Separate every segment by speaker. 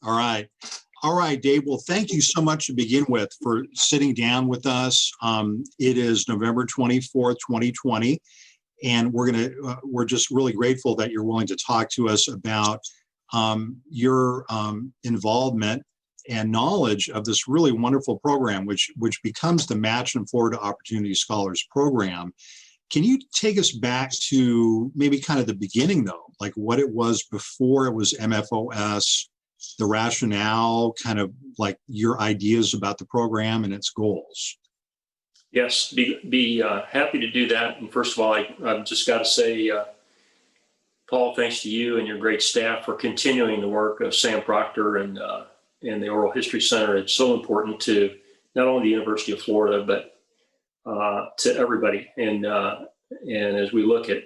Speaker 1: All right. All right, Dave. Well, thank you so much to begin with for sitting down with us. It is November 24th, 2020, and we're just really grateful that you're willing to talk to us about your involvement and knowledge of this really wonderful program, which becomes the Machen Florida Opportunity Scholars Program. Can you take us back to maybe kind of the beginning, though, like what it was before it was MFOS, the rationale, kind of like your ideas about the program and its goals?
Speaker 2: Yes, be happy to do that. And first of all, I've just got to say, Paul, thanks to you and your great staff for continuing the work of Sam Proctor and the Oral History Center. It's so important to not only the University of Florida, but to everybody. And as we look at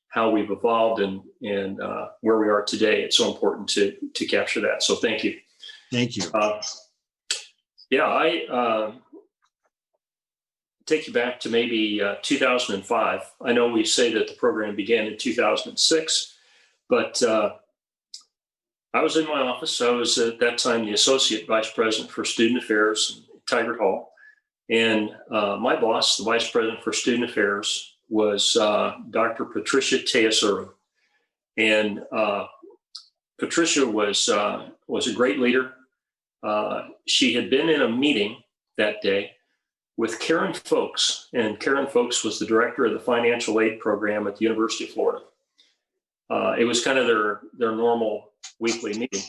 Speaker 2: how we've evolved and where we are today, it's so important to capture that. So thank you.
Speaker 1: Thank you.
Speaker 2: I take you back to maybe 2005. I know we say that the program began in 2006, but I was in my office. I was at that time the Associate Vice President for Student Affairs in Tigard Hall. And my boss, the Vice President for Student Affairs, was Dr. Patricia Tejas. And Patricia was a great leader. She had been in a meeting that day with Karen Folks, and Karen Folks was the director of the financial aid program at the University of Florida. It was kind of their normal weekly meeting.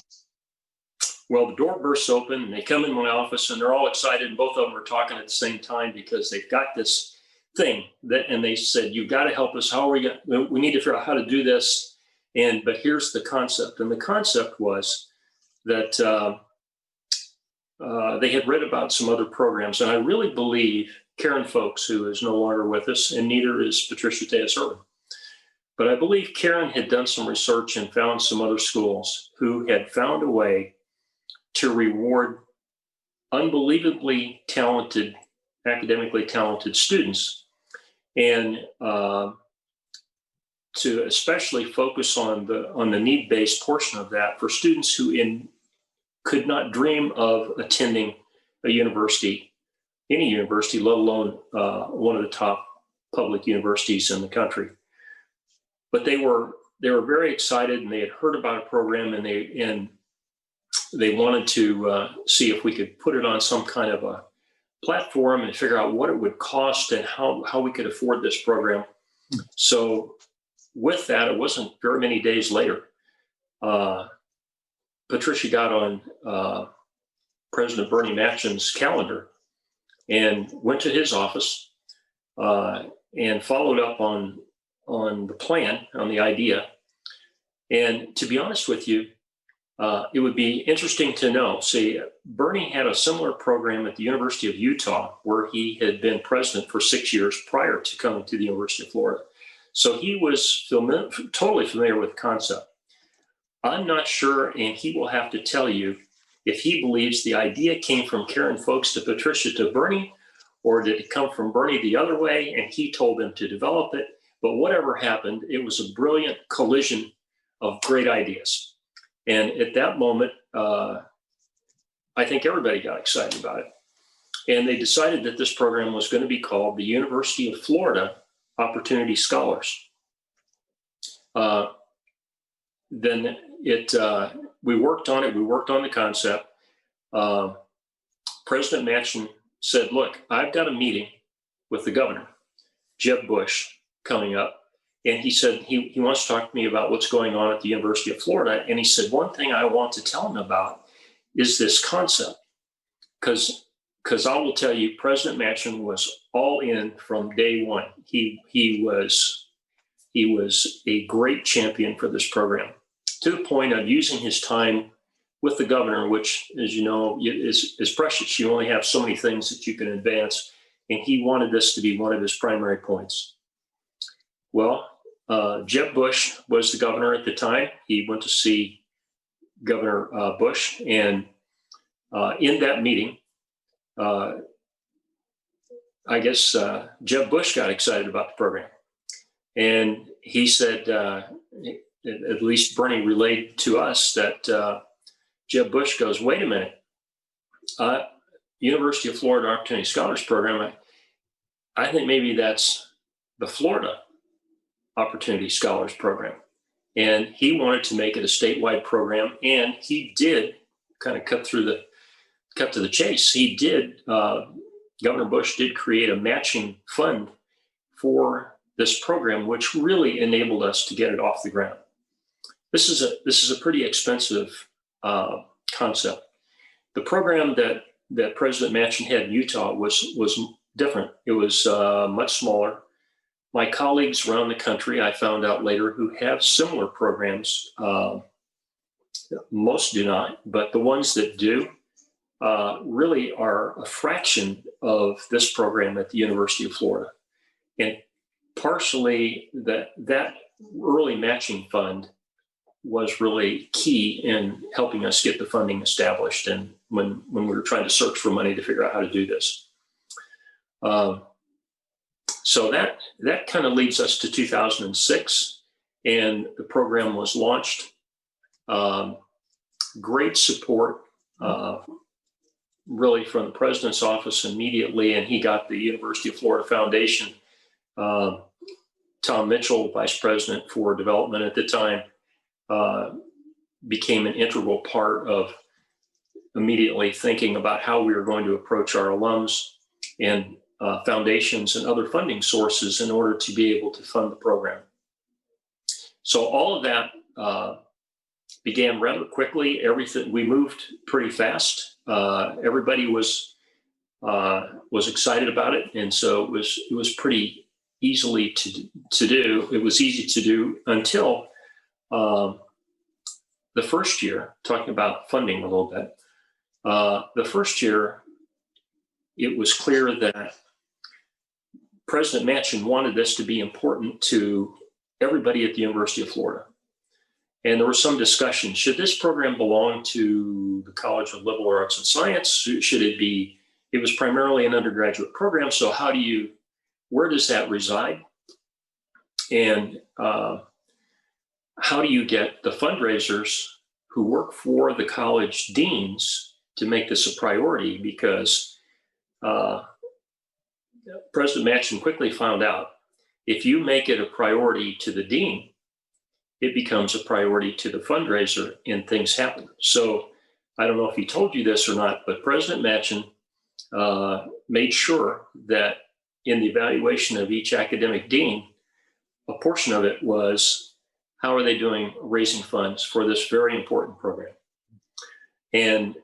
Speaker 2: Well, the door bursts open and they come in my office and they're all excited, and both of them are talking at the same time because they've got this thing and they said, "You've got to help us. How are we going? We need to figure out how to do this." But here's the concept. And the concept was that they had read about some other programs. And I really believe Karen Folks, who is no longer with us, and neither is Patricia Tejas, but I believe Karen had done some research and found some other schools who had found a way to reward unbelievably talented, academically talented students, and to especially focus on the need-based portion of that for students who could not dream of attending a university, any university, let alone one of the top public universities in the country. But they were very excited, and they had heard about a program, and they wanted to see if we could put it on some kind of a platform and figure out what it would cost and how we could afford this program. So with that, it wasn't very many days later, Patricia got on President Bernie Machen's calendar and went to his office and followed up on the plan, on the idea. And to be honest with you, it would be interesting to know, see, Bernie had a similar program at the University of Utah, where he had been president for 6 years prior to coming to the University of Florida. So he was totally familiar with the concept. I'm not sure, and he will have to tell you if he believes the idea came from Karen Folks to Patricia to Bernie, or did it come from Bernie the other way and he told them to develop it. But whatever happened, it was a brilliant collision of great ideas. And at that moment, I think everybody got excited about it. And they decided that this program was going to be called the University of Florida Opportunity Scholars. Then we worked on it. We worked on the concept. President Machen said, "Look, I've got a meeting with the governor, Jeb Bush, coming up." And he said he wants to talk to me about what's going on at the University of Florida. And he said, "One thing I want to tell him about is this concept. Because I will tell you, President Machen was all in from day one. He was a great champion for this program, to the point of using his time with the governor, which, as you know, is precious. You only have so many things that you can advance. And he wanted this to be one of his primary points." Well, Jeb Bush was the governor at the time. He went to see Governor Bush, and in that meeting, I guess Jeb Bush got excited about the program. And he said, at least Bernie relayed to us, that Jeb Bush goes, wait a minute, University of Florida Opportunity Scholars Program, I think maybe that's the Florida Opportunity Scholars Program. And he wanted to make it a statewide program, and he did kind of cut to the chase. He did, Governor Bush did create a matching fund for this program, which really enabled us to get it off the ground. This is a pretty expensive concept. The program that President Machen had in Utah was different. It was much smaller. My colleagues around the country, I found out later, who have similar programs, most do not, but the ones that do really are a fraction of this program at the University of Florida. And partially that early matching fund was really key in helping us get the funding established, and when we were trying to search for money to figure out how to do this. So that kind of leads us to 2006, and the program was launched. Great support, really, from the president's office immediately, and he got the University of Florida Foundation. Tom Mitchell, vice president for development at the time, became an integral part of immediately thinking about how we were going to approach our alums and foundations and other funding sources in order to be able to fund the program. So all of that began rather quickly. We moved pretty fast. Everybody was excited about it, and so it was pretty easily to do. It was easy to do until the first year. Talking about funding a little bit, the first year, it was clear that President Machen wanted this to be important to everybody at the University of Florida. And there was some discussion, should this program belong to the College of Liberal Arts and Science? Should it be, it was primarily an undergraduate program, so where does that reside? And how do you get the fundraisers who work for the college deans to make this a priority? Because President Machen quickly found out if you make it a priority to the dean, it becomes a priority to the fundraiser, and things happen. So I don't know if he told you this or not, but President Machen made sure that in the evaluation of each academic dean, a portion of it was, how are they doing raising funds for this very important program? And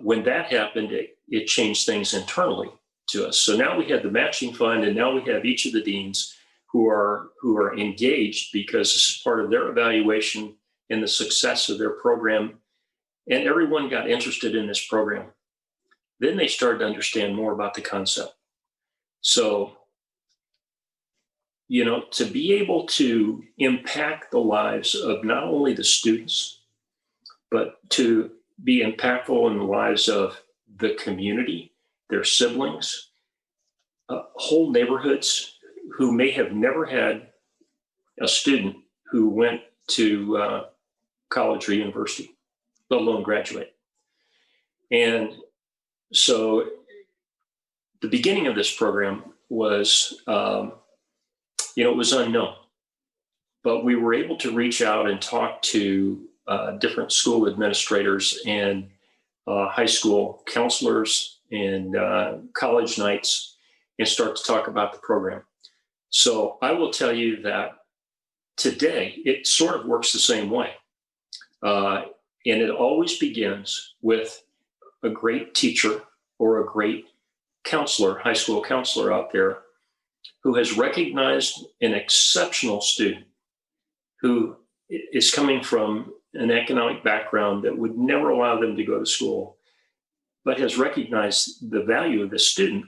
Speaker 2: when that happened, it changed things internally to us. So now we have the matching fund, and now we have each of the deans who are engaged, because this is part of their evaluation and the success of their program. And everyone got interested in this program. Then they started to understand more about the concept. So, to be able to impact the lives of not only the students, but to be impactful in the lives of the community, their siblings, whole neighborhoods who may have never had a student who went to college or university, let alone graduate. And so the beginning of this program was, it was unknown, but we were able to reach out and talk to different school administrators and high school counselors and college nights, and start to talk about the program. So I will tell you that today it sort of works the same way. And it always begins with a great teacher or a great counselor, high school counselor out there, who has recognized an exceptional student who is coming from an economic background that would never allow them to go to school, but has recognized the value of the student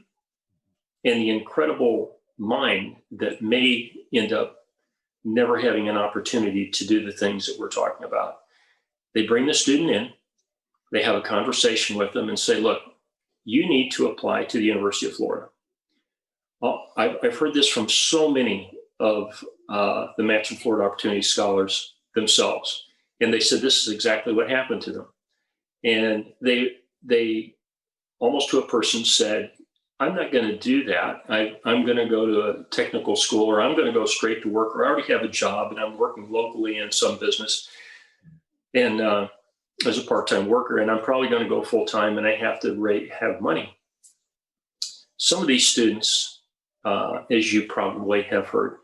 Speaker 2: and the incredible mind that may end up never having an opportunity to do the things that we're talking about. They bring the student in, they have a conversation with them and say, look, you need to apply to the University of Florida. Well, I've heard this from so many of the Machen Florida Opportunity Scholars themselves. And they said this is exactly what happened to them. And they almost to a person said, I'm not going to do that. I'm going to go to a technical school, or I'm going to go straight to work, or I already have a job and I'm working locally in some business and as a part-time worker, and I'm probably going to go full-time and I have to have money. Some of these students, as you probably have heard,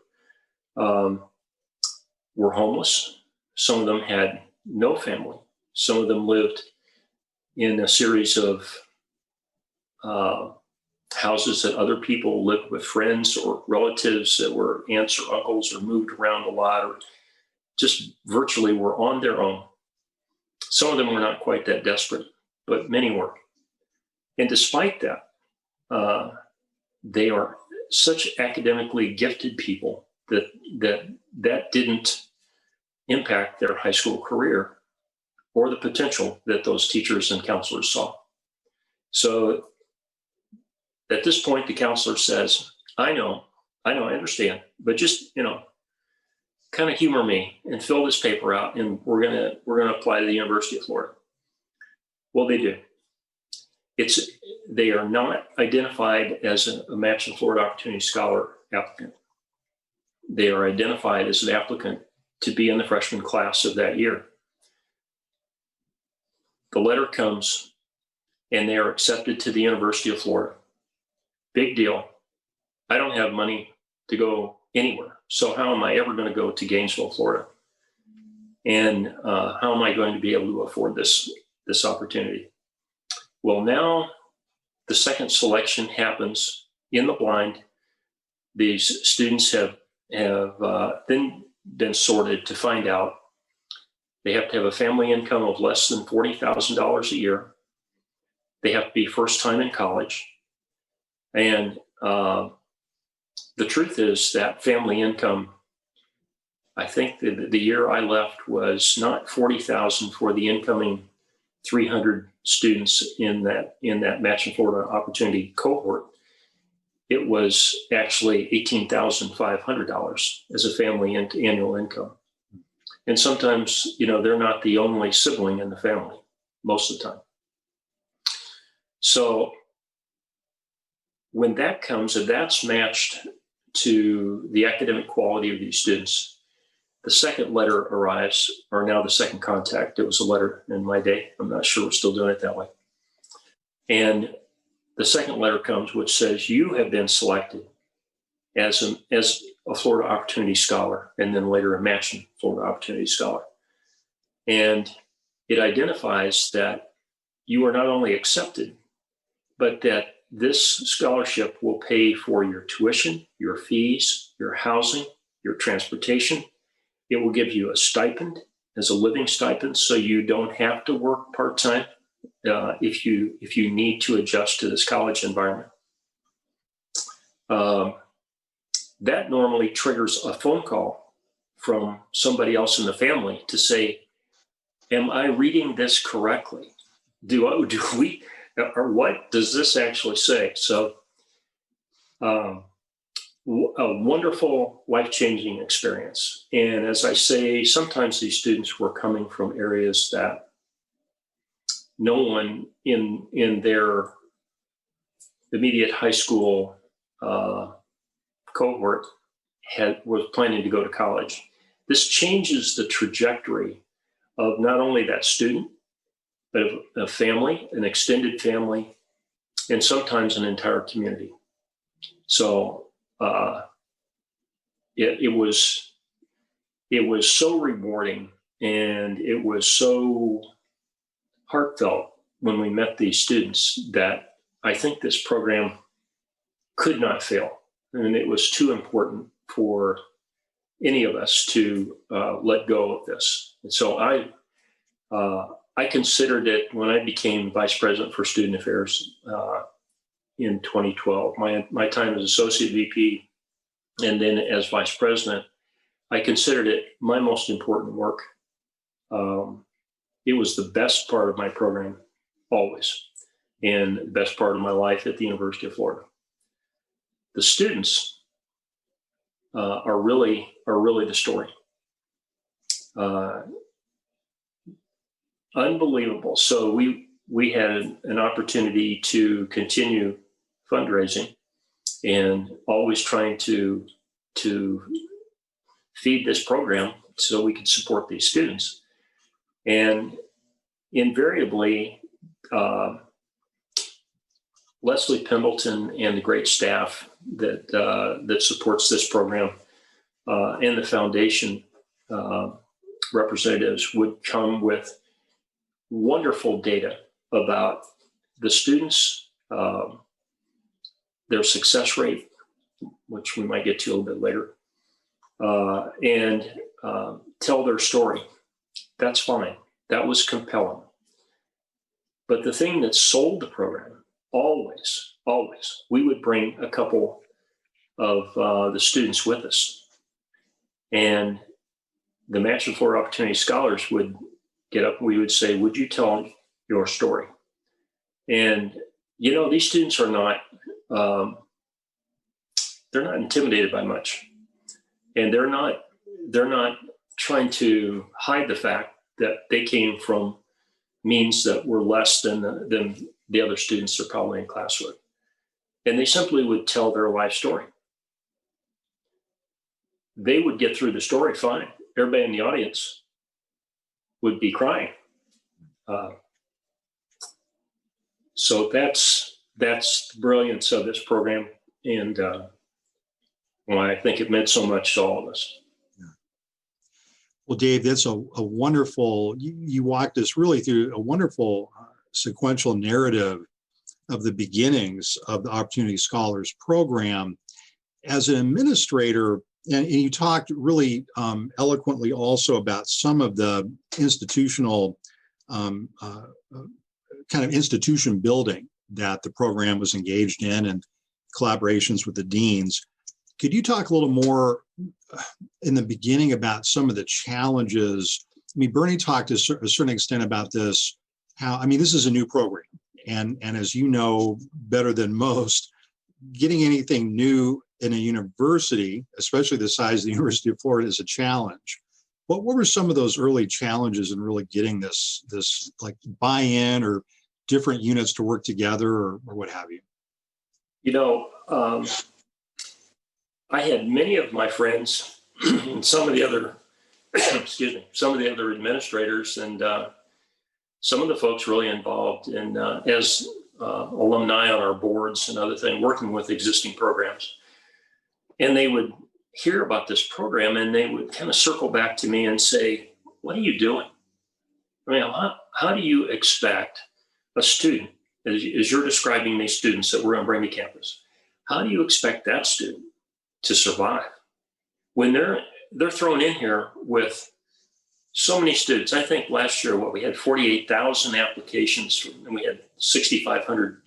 Speaker 2: were homeless. Some of them had no family. Some of them lived in a series of houses that other people lived with, friends or relatives that were aunts or uncles, or moved around a lot, or just virtually were on their own. Some of them were not quite that desperate, but many were. And despite that, they are such academically gifted people that didn't impact their high school career or the potential that those teachers and counselors saw. So at this point, the counselor says, I understand, but just, kind of humor me and fill this paper out, and we're gonna apply to the University of Florida. Well, they do. They are not identified as a Machen Florida Opportunity Scholar applicant. They are identified as an applicant to be in the freshman class of that year. The letter comes, and they are accepted to the University of Florida. Big deal. I don't have money to go anywhere. So how am I ever going to go to Gainesville, Florida? And how am I going to be able to afford this opportunity? Well, now the second selection happens in the blind. These students have then been sorted to find out they have to have a family income of less than $40,000 a year. They have to be first time in college. And the truth is that family income, I think the year I left was not 40,000 for the incoming 300 students in that Machen Florida Opportunity cohort. It was actually $18,500 as a family annual income. And sometimes, they're not the only sibling in the family most of the time. So when that comes, and that's matched to the academic quality of these students, the second letter arrives, or now the second contact. It was a letter in my day. I'm not sure we're still doing it that way. And the second letter comes, which says you have been selected as a Florida Opportunity Scholar, and then later a Machen Florida Opportunity Scholar. And it identifies that you are not only accepted, but that this scholarship will pay for your tuition, your fees, your housing, your transportation. It will give you a stipend as a living stipend, so you don't have to work part-time if you need to adjust to this college environment. That normally triggers a phone call from somebody else in the family to say, am I reading this correctly? Do we, or what does this actually say? So a wonderful, life-changing experience. And as I say, sometimes these students were coming from areas that no one in their immediate high school cohort was planning to go to college. This changes the trajectory of not only that student, but of a family, an extended family, and sometimes an entire community. So it was so rewarding, and it was so heartfelt when we met these students that I think this program could not fail. And it was too important for any of us to let go of this. And so I considered it when I became vice president for student affairs in 2012. My time as associate VP and then as vice president, I considered it my most important work. It was the best part of my program always, and the best part of my life at the University of Florida. The students are really the story. Unbelievable. So we had an opportunity to continue fundraising and always trying to feed this program so we could support these students. And invariably, Leslie Pendleton and the great staff that supports this program and the foundation representatives would come with wonderful data about the students, their success rate, which we might get to a little bit later, and tell their story. That's fine. That was compelling. But the thing that sold the program, always, we would bring a couple of the students with us. And the Match and Florida Opportunity Scholars would get up and we would say, would you tell your story? And, you know, these students are not, they're not intimidated by much. And they're not trying to hide the fact that they came from means that were less than the other students they're probably in class with. And they simply would tell their life story. They would get through the story fine. Everybody in the audience would be crying. So that's the brilliance of this program, and why I think it meant so much to all of us.
Speaker 1: Well, Dave, that's a wonderful, you walked us really through a wonderful sequential narrative of the beginnings of the Opportunity Scholars Program. As an administrator, and you talked really eloquently also about some of the institutional kind of institution building that the program was engaged in and collaborations with the deans. Could you talk a little more in the beginning about some of the challenges? I mean, Bernie talked to a certain extent about this, this is a new program. And as you know better than most, getting anything new in a university, especially the size of the University of Florida, is a challenge. What were some of those early challenges in really getting this like buy-in or different units to work together or what have you?
Speaker 2: You know, I had many of my friends and some of the other, some of the other administrators and some of the folks really involved in as alumni on our boards and other things, working with existing programs. And they would hear about this program and they would kind of circle back to me and say, what are you doing? I mean, how do you expect a student, as you're describing these students that we're going to bring to campus, how do you expect that student to survive when they're thrown in here with so many students? I think last year, we had 48,000 applications and we had 6,500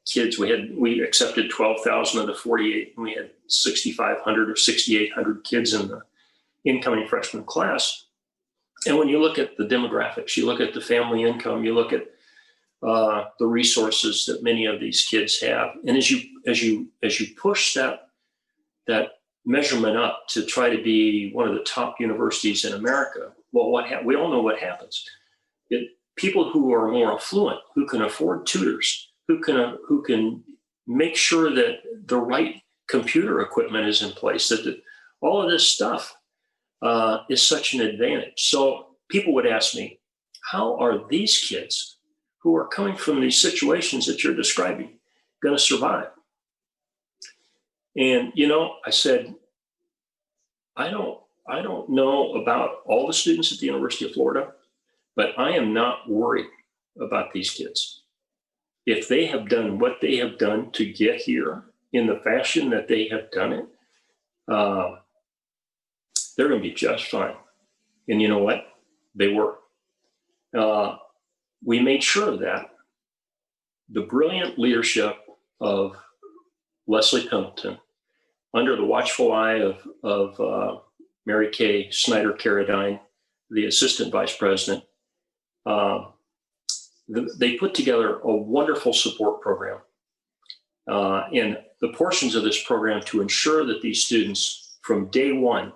Speaker 2: kids. We accepted 12,000 of the 48, and we had 6,500 or 6,800 kids in the incoming freshman class. And when you look at the demographics, you look at the family income, you look at the resources that many of these kids have, and as you push that measurement up to try to be one of the top universities in America, well, we all know what happens. People who are more affluent, who can afford tutors, who can make sure that the right computer equipment is in place, that all of this stuff is such an advantage. So people would ask me, how are these kids who are coming from these situations that you're describing going to survive? And, you know, I said, I don't know about all the students at the University of Florida, but I am not worried about these kids. If they have done what they have done to get here in the fashion that they have done it, they're going to be just fine. And you know what? They were. We made sure of that. The brilliant leadership of Leslie Pendleton, under the watchful eye of Mary Kay Snyder-Carradine, the assistant vice president, they put together a wonderful support program. And the portions of this program to ensure that these students from day one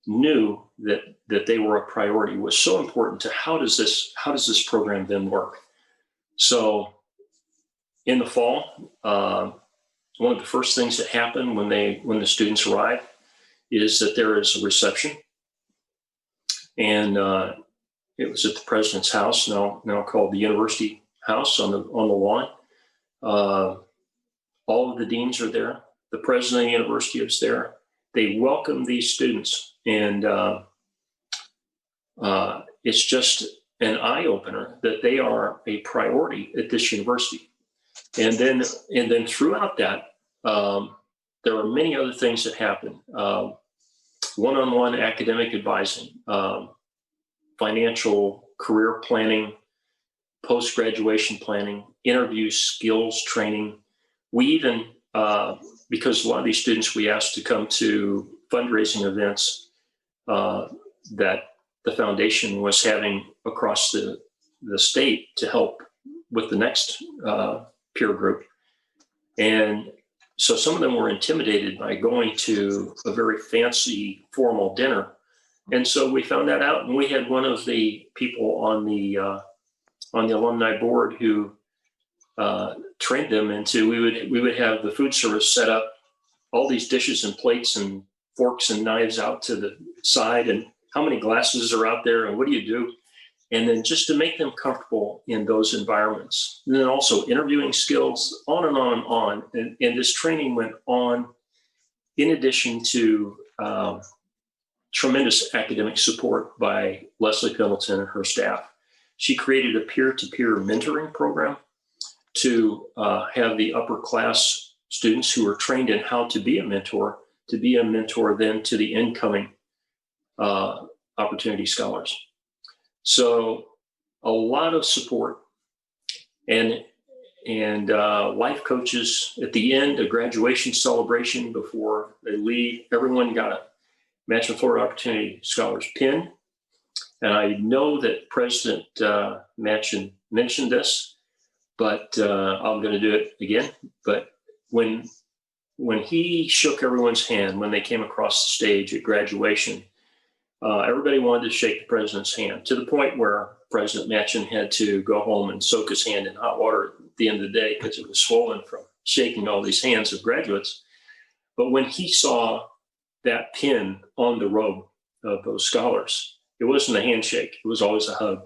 Speaker 2: knew that they were a priority was so important to how does this program then work. So in the fall, one of the first things that happen when the students arrive is that there is a reception, and it was at the president's house, now called the University House on the lawn. All of the deans are there. The president of the university is there. They welcome these students, and it's just an eye opener that they are a priority at this university. And then throughout that, there are many other things that happen. One-on-one academic advising, financial career planning, post-graduation planning, interview skills training. We even, because a lot of these students we asked to come to fundraising events that the foundation was having across the state to help with the next peer group. And so some of them were intimidated by going to a very fancy formal dinner. And so we found that out, and we had one of the people on the alumni board who trained them into, we would have the food service set up all these dishes and plates and forks and knives out to the side, and how many glasses are out there and what do you do? And then just to make them comfortable in those environments. And then also interviewing skills, on and on and on. And this training went on in addition to tremendous academic support by Leslie Pendleton and her staff. She created a peer-to-peer mentoring program to have the upper class students who are trained in how to be a mentor then to the incoming opportunity scholars. So a lot of support and life coaches at the end, a graduation celebration before they leave. Everyone got a Machen Florida Opportunity Scholars pin. And I know that President Machen mentioned this, but I'm going to do it again. But when he shook everyone's hand, when they came across the stage at graduation, everybody wanted to shake the president's hand, to the point where President Machen had to go home and soak his hand in hot water at the end of the day because it was swollen from shaking all these hands of graduates. But when he saw that pin on the robe of those scholars, it wasn't a handshake, it was always a hug.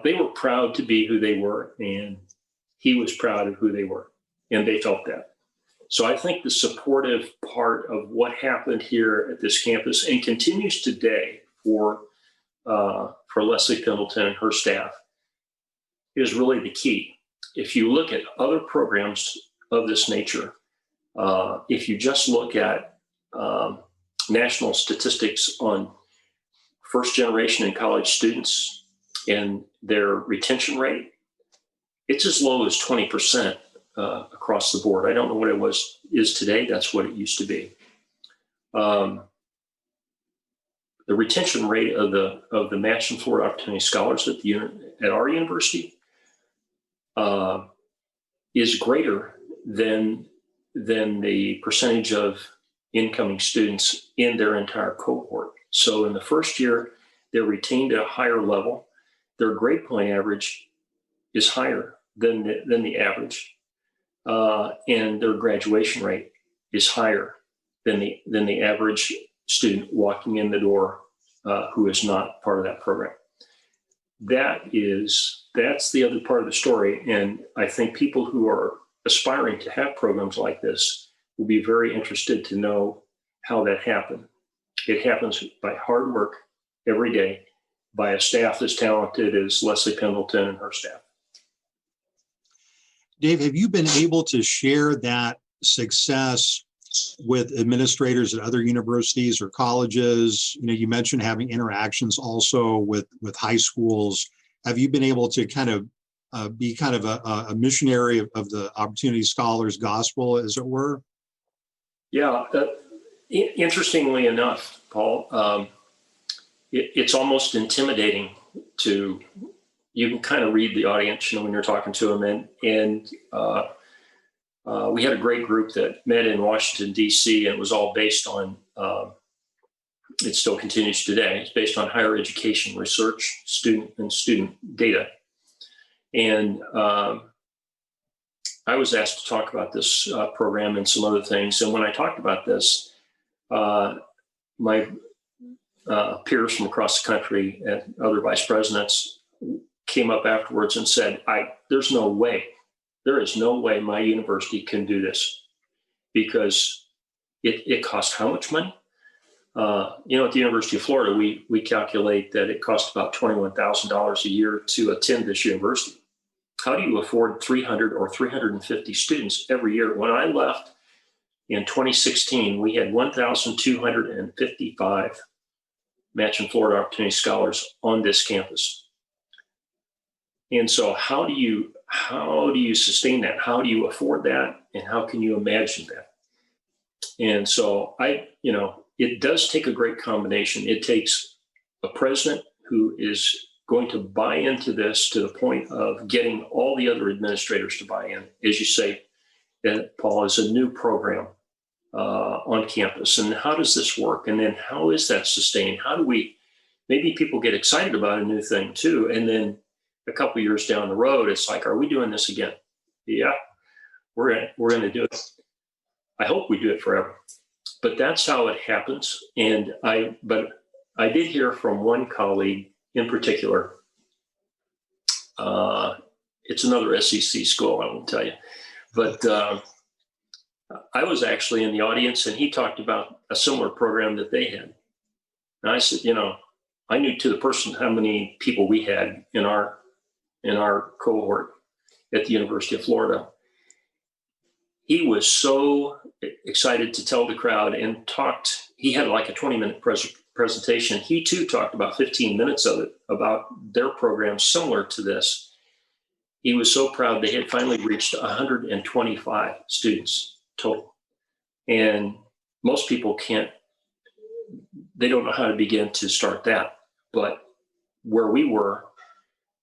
Speaker 2: They were proud to be who they were, and he was proud of who they were, and they felt that. So I think the supportive part of what happened here at this campus and continues today for Leslie Pendleton and her staff is really the key. If you look at other programs of this nature, if you just look at national statistics on first generation and college students and their retention rate, it's as low as 20%. Across the board. I don't know what it is today. That's what it used to be. The retention rate of the Machen Florida Opportunity Scholars at our university is greater than the percentage of incoming students in their entire cohort. So in the first year, they're retained at a higher level. Their grade point average is higher than the average. And their graduation rate is higher than the average student walking in the door who is not part of that program. That's the other part of the story. And I think people who are aspiring to have programs like this will be very interested to know how that happened. It happens by hard work every day by a staff as talented as Leslie Pendleton and her staff.
Speaker 1: Dave, have you been able to share that success with administrators at other universities or colleges? You know, you mentioned having interactions also with high schools. Have you been able to kind of be kind of a missionary of the Opportunity Scholars gospel, as it were?
Speaker 2: Yeah, interestingly enough, Paul, it's almost intimidating to. You can kind of read the audience, you know, when you're talking to them. And we had a great group that met in Washington, D.C., and it was all based on it still continues today. It's based on higher education research, student data. And I was asked to talk about this program and some other things. And when I talked about this, my peers from across the country and other vice presidents came up afterwards and said, there is no way my university can do this, because it costs how much money? At the University of Florida, we calculate that it costs about $21,000 a year to attend this university. How do you afford 300 or 350 students every year? When I left in 2016, we had 1,255 Machen Florida Opportunity Scholars on this campus. And so how do you sustain that? How do you afford that? And how can you imagine that? And so it does take a great combination. It takes a president who is going to buy into this to the point of getting all the other administrators to buy in. As you say, Paul, is a new program on campus. And how does this work? And then how is that sustained? Maybe people get excited about a new thing too. And then a couple of years down the road, it's like, are we doing this again? Yeah, we're going to do it. I hope we do it forever. But that's how it happens. And I did hear from one colleague in particular. It's another SEC school, I won't tell you. But I was actually in the audience, and he talked about a similar program that they had. And I said, I knew to the person how many people we had in our cohort at the University of Florida. He was so excited to tell the crowd and talked. He had like a 20-minute presentation. He too talked about 15 minutes of it about their program similar to this. He was so proud they had finally reached 125 students total. And most people they don't know how to begin to start that. But where we were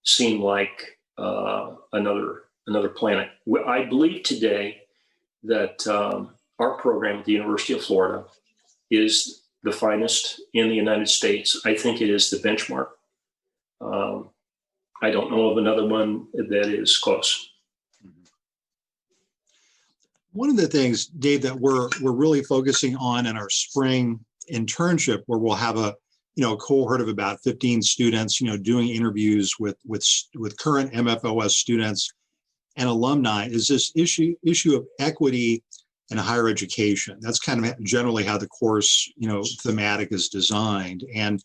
Speaker 2: seemed like another planet. I believe today that our program at the University of Florida is the finest in the United States. I think it is the benchmark. I don't know of another one that is close.
Speaker 1: One of the things, Dave, that we're really focusing on in our spring internship, where we'll have a cohort of about 15 students, doing interviews with current MFOS students and alumni, is this issue of equity in higher education. That's kind of generally how the course, thematic is designed. And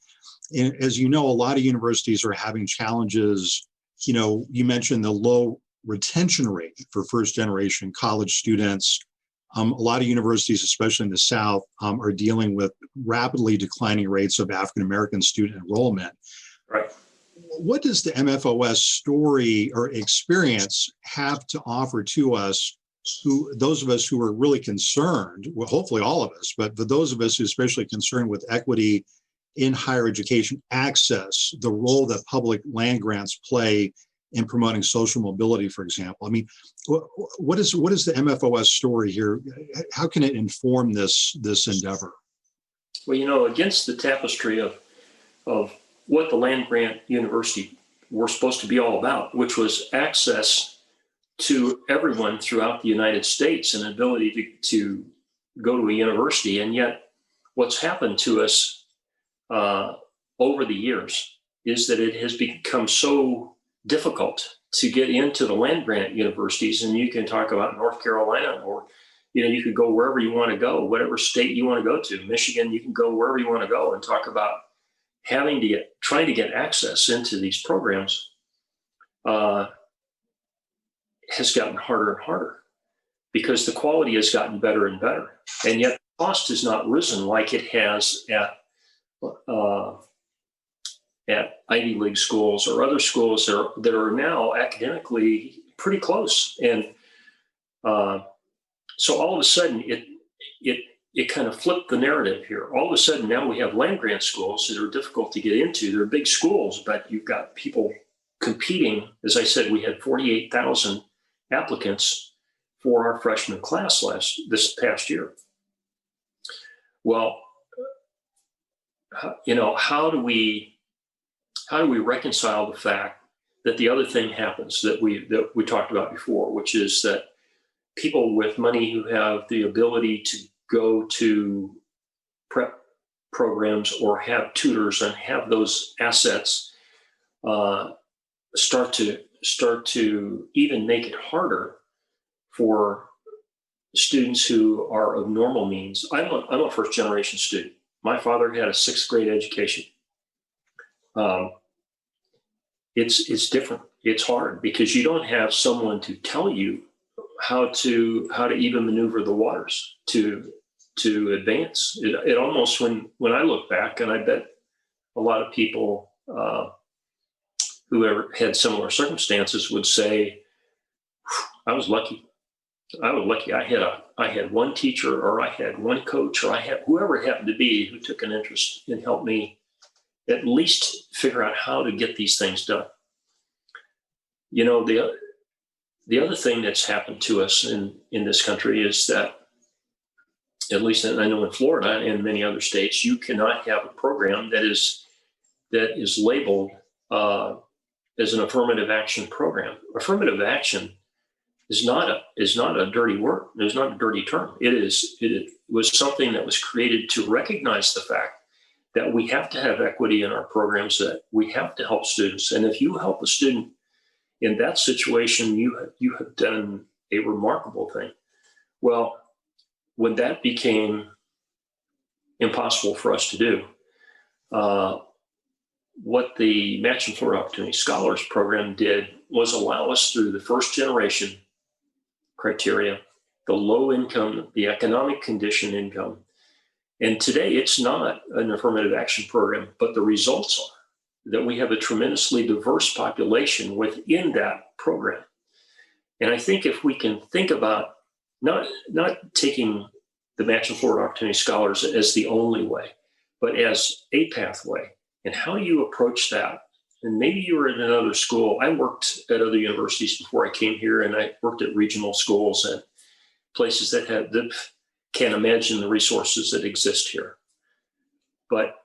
Speaker 1: as you know, a lot of universities are having challenges. You mentioned the low retention rate for first generation college students. A lot of universities, especially in the South, are dealing with rapidly declining rates of African-American student enrollment.
Speaker 2: Right.
Speaker 1: What does the MFOS story or experience have to offer to us, those of us who are really concerned, well, hopefully all of us, but for those of us who are especially concerned with equity in higher education access, the role that public land grants play in promoting social mobility, for example? I mean, what is the MFOS story here? How can it inform this endeavor?
Speaker 2: Well, against the tapestry of what the land grant university were supposed to be all about, which was access to everyone throughout the United States and ability to go to a university. And yet what's happened to us over the years is that it has become so difficult to get into the land grant universities. And you can talk about North Carolina, or you could go wherever you want to go, whatever state you want to go to. Michigan, you can go wherever you want to go, and talk about trying to get access into these programs has gotten harder and harder, because the quality has gotten better and better. And yet the cost has not risen like it has at Ivy League schools or other schools that are now academically pretty close. And so all of a sudden it kind of flipped the narrative here. All of a sudden now we have land grant schools that are difficult to get into. They're big schools, but you've got people competing. As I said, we had 48,000 applicants for our freshman class this past year. Well, how do we reconcile the fact that the other thing happens that we talked about before, which is that people with money who have the ability to go to prep programs or have tutors and have those assets start to even make it harder for students who are of normal means. I'm a first generation student. My father had a 6th grade education. It's different. It's hard because you don't have someone to tell you how to even maneuver the waters to advance. It almost, when I look back, and I bet a lot of people who ever had similar circumstances would say, I was lucky. I had one teacher, or I had one coach, or I had whoever it happened to be who took an interest and helped me at least figure out how to get these things done. The other thing that's happened to us in this country is that, at least I know in Florida and many other states, you cannot have a program that is labeled as an affirmative action program. Affirmative action is not a dirty word. It's not a dirty term. It was something that was created to recognize the fact that we have to have equity in our programs, that we have to help students. And if you help a student in that situation, you have done a remarkable thing. Well, when that became impossible for us to do, what the Machen Florida Opportunity Scholars Program did was allow us, through the first generation criteria, the low income, the economic condition income. And today it's not an affirmative action program, but the results are that we have a tremendously diverse population within that program. And I think if we can think about not taking the Machen Florida Opportunity Scholars as the only way, but as a pathway, and how you approach that. And maybe you were in another school. I worked at other universities before I came here, and I worked at regional schools and places that can't imagine the resources that exist here. But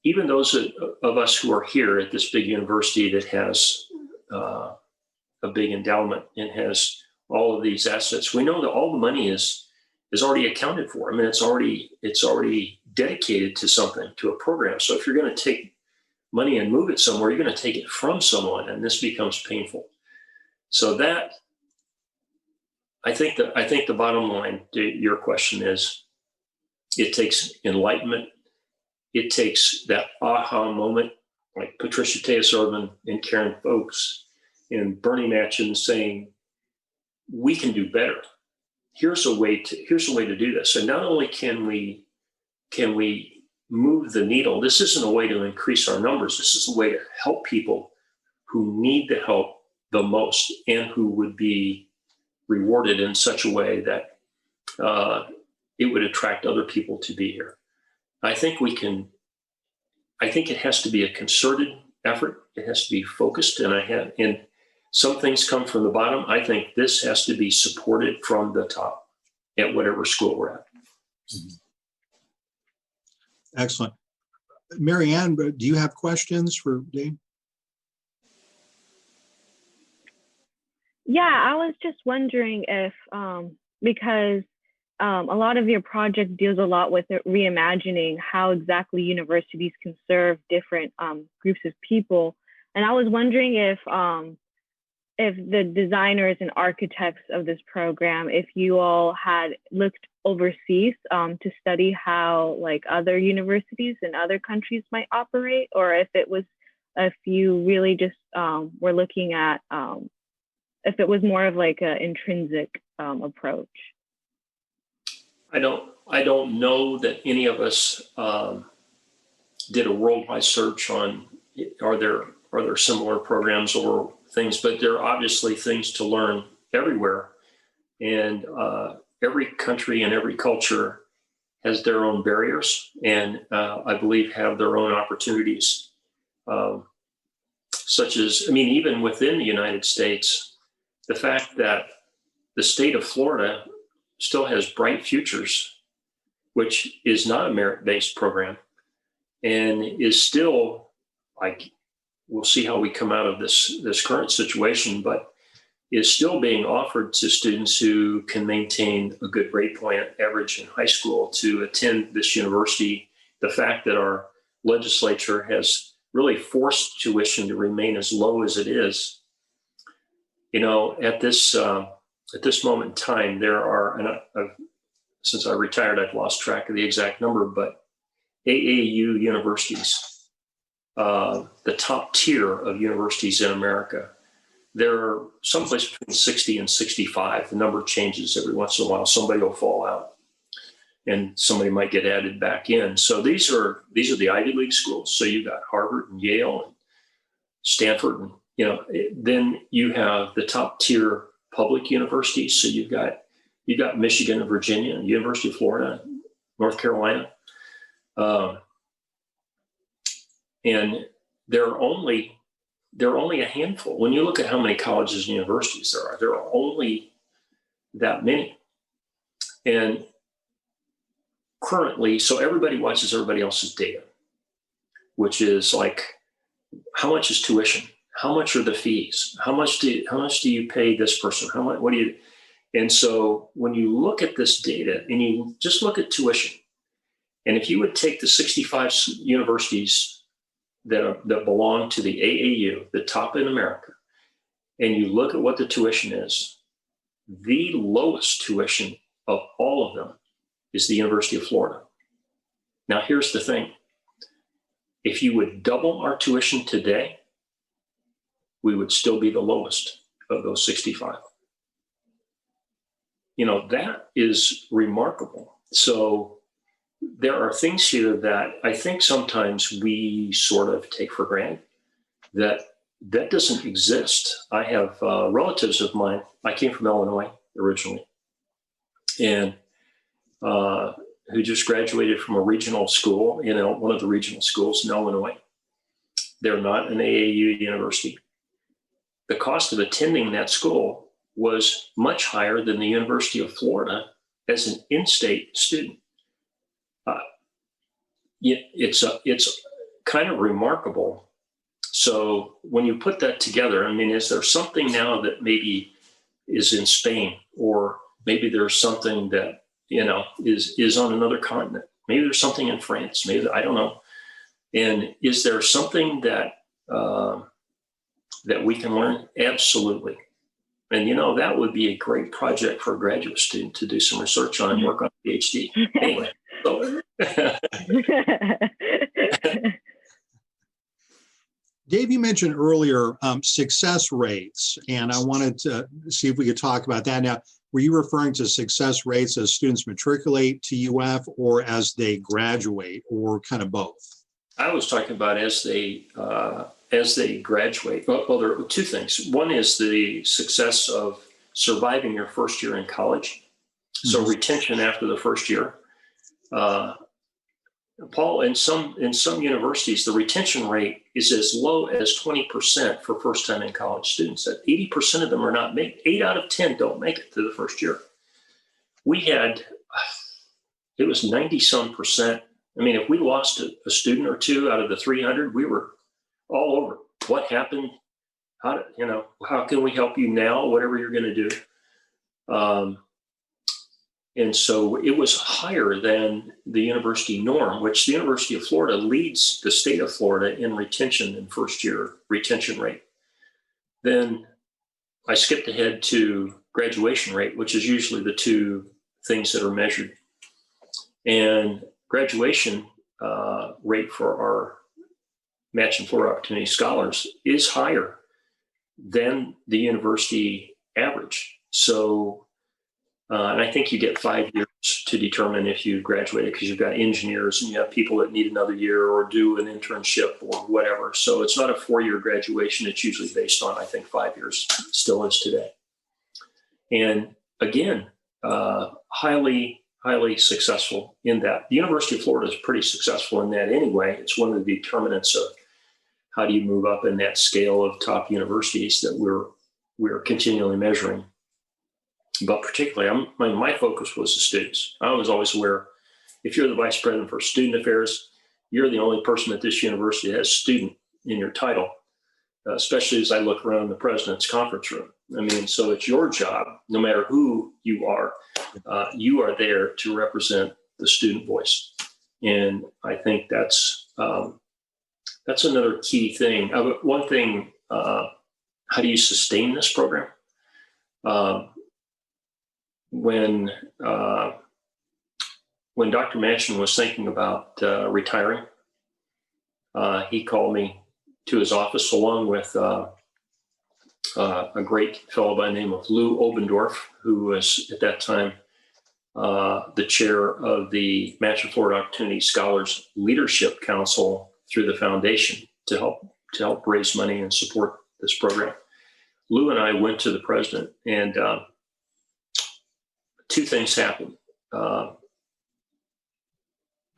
Speaker 2: even those of us who are here at this big university that has a big endowment and has all of these assets, we know that all the money is already accounted for. I mean, it's already dedicated to something, to a program. So if you're going to take money and move it somewhere, you're going to take it from someone, and this becomes painful. So that, I think the bottom line to your question is, it takes enlightenment. It takes that aha moment, like Patricia Tejas-Urban and Karen Folks and Bernie Machen saying, we can do better. Here's a way to do this. And not only can we move the needle, this isn't a way to increase our numbers. This is a way to help people who need the help the most and who would be rewarded in such a way that it would attract other people to be here. I think it has to be a concerted effort. It has to be focused, and some things come from the bottom. I think this has to be supported from the top at whatever school we're at.
Speaker 1: Mm-hmm. Excellent. Marianne, do you have questions for Dave?
Speaker 3: Yeah, I was just wondering if, because a lot of your project deals a lot with reimagining how exactly universities can serve different groups of people. And I was wondering if the designers and architects of this program, if you all had looked overseas to study how like other universities in other countries might operate, or if you really just were looking at if it was more of like an intrinsic approach.
Speaker 2: I don't know that any of us did a worldwide search on are there similar programs or things, but there are obviously things to learn everywhere, and every country and every culture has their own barriers, and I believe have their own opportunities. Such as, I mean, even within the United States, the fact that the state of Florida still has Bright Futures, which is not a merit-based program. and is still, like, we'll see how we come out of this current situation, but is still being offered to students who can maintain a good grade point average in high school to attend this university. The fact that our legislature has really forced tuition to remain as low as it is, at this moment in time, there are, and since I retired, I've lost track of the exact number, but AAU universities, the top tier of universities in America, there are someplace between 60 and 65. The number changes every once in a while. Somebody will fall out and somebody might get added back in. So these are the Ivy League schools. So you've got Harvard and Yale and Stanford, and then you have the top tier public universities. So you've got Michigan and Virginia, University of Florida, North Carolina, and there are only a handful. When you look at how many colleges and universities there are only that many. And currently, so everybody watches everybody else's data, which is like, how much is tuition? How much are the fees? How much do you pay this person? And so when you look at this data and you just look at tuition, and if you would take the 65 universities that belong to the AAU, the top in America, and you look at what the tuition is, the lowest tuition of all of them is the University of Florida. Now, here's the thing. If you would double our tuition today, we would still be the lowest of those 65. That is remarkable. So there are things here that I think sometimes we sort of take for granted that doesn't exist. I have relatives of mine. I came from Illinois originally, and who just graduated from a regional school, one of the regional schools in Illinois. They're not an AAU university. The cost of attending that school was much higher than the University of Florida as an in-state student. It's kind of remarkable. So when you put that together, is there something now that maybe is in Spain, or maybe there's something that is on another continent? Maybe there's something in France. Maybe, I don't know. And is there something that we can learn? Absolutely. And that would be a great project for a graduate student to do some research on and work on a PhD. Anyway. So.
Speaker 1: Dave, you mentioned earlier success rates, and I wanted to see if we could talk about that. Now, were you referring to success rates as students matriculate to UF, or as they graduate, or kind of both?
Speaker 2: I was talking about as they graduate. Well, there are two things. One is the success of surviving your first year in college. So retention after the first year. Paul, in some universities, the retention rate is as low as 20% for first-time in college students. That 80% of them are not made. 8 out of 10 don't make it to the first year. We had, it was 90-some%. If we lost a student or two out of the 300, we were all over. What happened? How can we help you now? Whatever you're going to do. And so it was higher than the university norm, which the University of Florida leads the state of Florida in retention in first year retention rate. Then I skipped ahead to graduation rate, which is usually the two things that are measured. And graduation rate for our Match and Florida Opportunity Scholars is higher than the university average. So, and I think you get 5 years to determine if you graduated, because you've got engineers and you have people that need another year or do an internship or whatever. So it's not a 4-year graduation. It's usually based on, I think, 5 years, still is today. And again, highly successful in that. The University of Florida is pretty successful in that anyway. It's one of the determinants of how do you move up in that scale of top universities that we're continually measuring. But particularly, my focus was the students. I was always aware, if you're the vice president for student affairs, you're the only person at this university that has student in your title, especially as I look around the president's conference room. I mean, so it's your job, no matter who you are there to represent the student voice. And I think that's another key thing. One thing, how do you sustain this program? When Dr. Machen was thinking about retiring, he called me to his office along with a great fellow by the name of Lou Obendorf, who was at that time the chair of the Machen Florida Opportunity Scholars Leadership Council through the foundation to help raise money and support this program. Lou and I went to the president, and two things happened.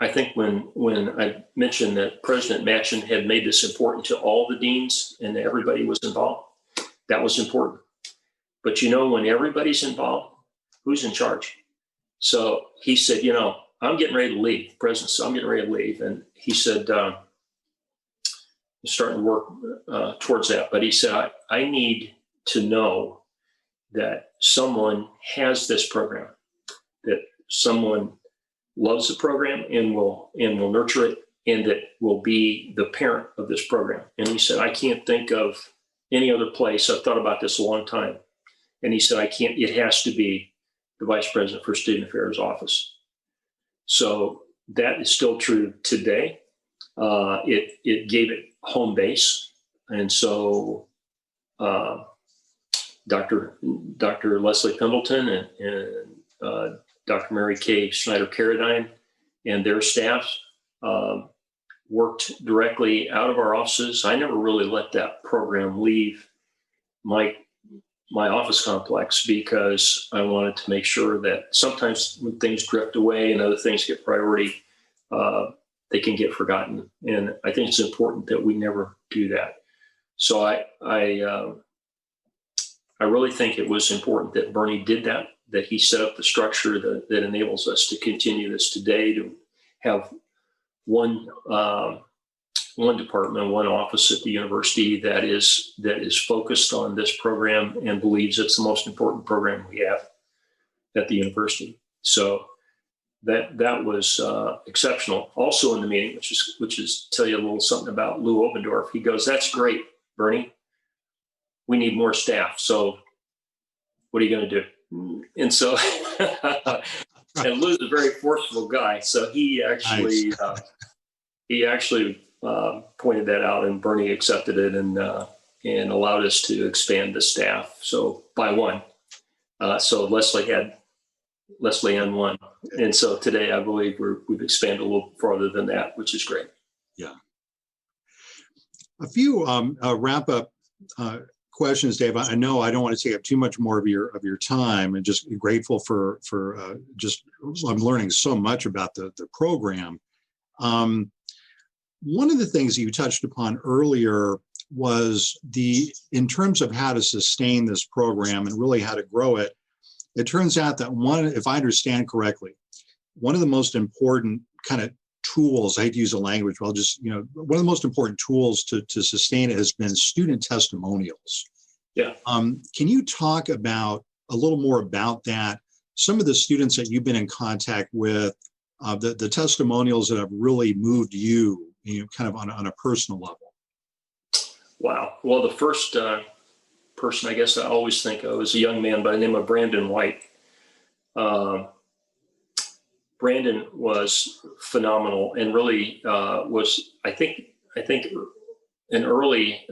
Speaker 2: I think when I mentioned that President Machen had made this important to all the deans and everybody was involved, that was important. But when everybody's involved, who's in charge? So he said, I'm getting ready to leave. President said, I'm getting ready to leave. And he said, starting to work towards that. But he said, I need to know that someone has this program, that someone loves the program and will nurture it, and that will be the parent of this program. And he said, I can't think of any other place. I've thought about this a long time. And he said, it has to be the Vice President for Student Affairs office. So that is still true today. It gave it home base. And so Dr. Leslie Pendleton and Dr. Mary Kay Schneider-Carradine and their staff worked directly out of our offices. I never really let that program leave my office complex because I wanted to make sure that sometimes when things drift away and other things get priority, they can get forgotten. And I think it's important that we never do that. So I really think it was important that Bernie did that he set up the structure that enables us to continue this today, to have one department, one office at the university that is focused on this program and believes it's the most important program we have at the university. So that was exceptional. Also in the meeting, which is tell you a little something about Lou Obendorf. He goes, "That's great, Bernie. We need more staff. So what are you going to do?" And so, and Lou's a very forceful guy. So he actually pointed that out, and Bernie accepted it and allowed us to expand the staff. So by one, so Leslie and one. And so today I believe we've expanded a little farther than that, which is great.
Speaker 1: Yeah. A few wrap up questions, Dave. I know I don't want to take up too much more of your time, and just grateful for just I'm learning so much about the program. One of the things that you touched upon earlier was in terms of how to sustain this program and really how to grow it. It turns out that if I understand correctly, one of the most important kind of tools, I hate to use the language, but I'll just, one of the most important tools to sustain it has been student testimonials.
Speaker 2: Yeah.
Speaker 1: Can you talk about a little more about that? Some of the students that you've been in contact with, the testimonials that have really moved you, kind of on a personal level.
Speaker 2: Wow. Well, the first person I guess I always think of is a young man by the name of Brandon White. Brandon was phenomenal and really was, I think an early